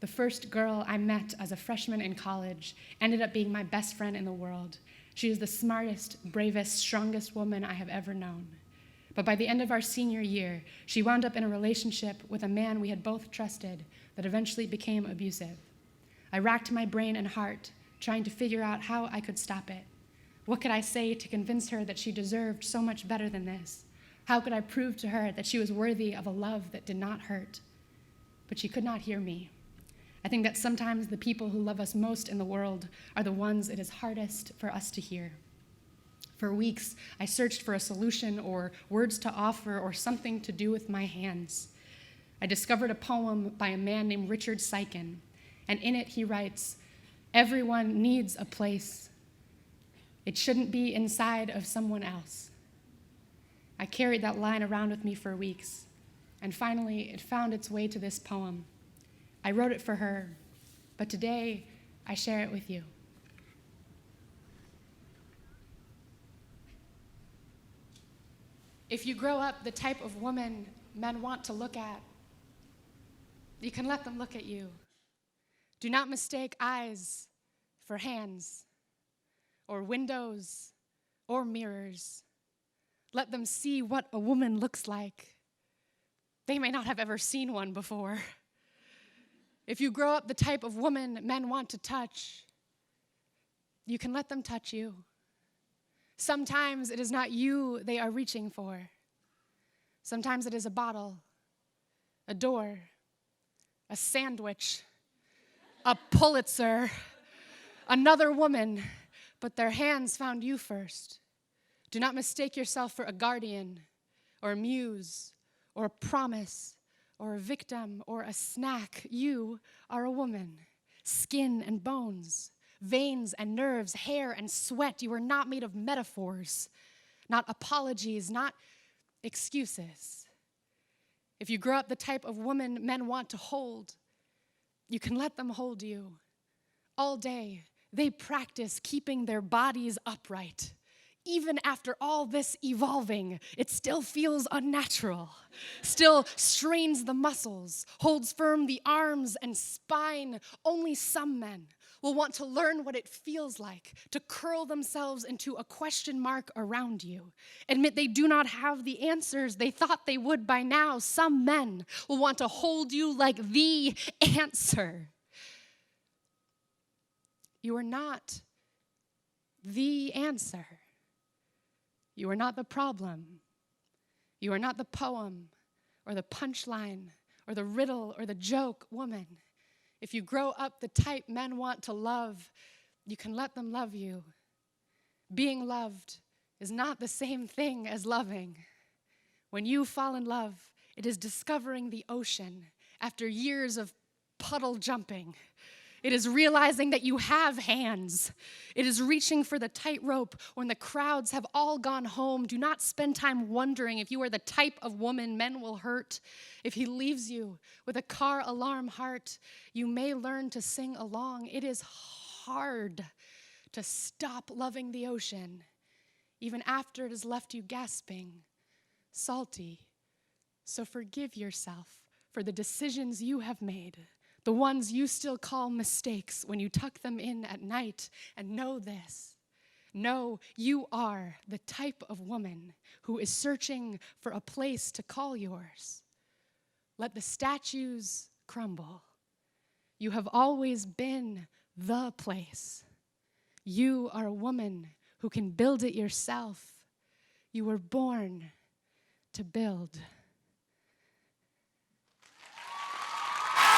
The first girl I met as a freshman in college ended up being my best friend in the world. She is the smartest, bravest, strongest woman I have ever known. But by the end of our senior year, she wound up in a relationship with a man we had both trusted that eventually became abusive. I racked my brain and heart, trying to figure out how I could stop it. What could I say to convince her that she deserved so much better than this? How could I prove to her that she was worthy of a love that did not hurt? But she could not hear me. I think that sometimes the people who love us most in the world are the ones it is hardest for us to hear. For weeks, I searched for a solution or words to offer or something to do with my hands. I discovered a poem by a man named Richard Sykin, and in it he writes, "Everyone needs a place. It shouldn't be inside of someone else." I carried that line around with me for weeks, and finally it found its way to this poem. I wrote it for her, but today I share it with you. If you grow up the type of woman men want to look at, you can let them look at you. Do not mistake eyes for hands, or windows, or mirrors. Let them see what a woman looks like. They may not have ever seen one before. If you grow up the type of woman men want to touch, you can let them touch you. Sometimes it is not you they are reaching for. Sometimes it is a bottle, a door, a sandwich, a Pulitzer, another woman, but their hands found you first. Do not mistake yourself for a guardian, or a muse, or a promise, or a victim, or a snack. You are a woman, skin and bones, veins and nerves, hair and sweat. You are not made of metaphors, not apologies, not excuses. If you grow up the type of woman men want to hold, you can let them hold you. All day, they practice keeping their bodies upright. Even after all this evolving, it still feels unnatural, still strains the muscles, holds firm the arms and spine. Only some men will want to learn what it feels like to curl themselves into a question mark around you. Admit they do not have the answers they thought they would by now. Some men will want to hold you like the answer. You are not the answer. You are not the problem. You are not the poem or the punchline or the riddle or the joke, woman. If you grow up the type men want to love, you can let them love you. Being loved is not the same thing as loving. When you fall in love, it is discovering the ocean after years of puddle jumping. It is realizing that you have hands. It is reaching for the tightrope when the crowds have all gone home. Do not spend time wondering if you are the type of woman men will hurt. If he leaves you with a car alarm heart, you may learn to sing along. It is hard to stop loving the ocean, even after it has left you gasping, salty. So forgive yourself for the decisions you have made, the ones you still call mistakes when you tuck them in at night. And know this, know you are the type of woman who is searching for a place to call yours. Let the statues crumble. You have always been the place. You are a woman who can build it yourself. You were born to build.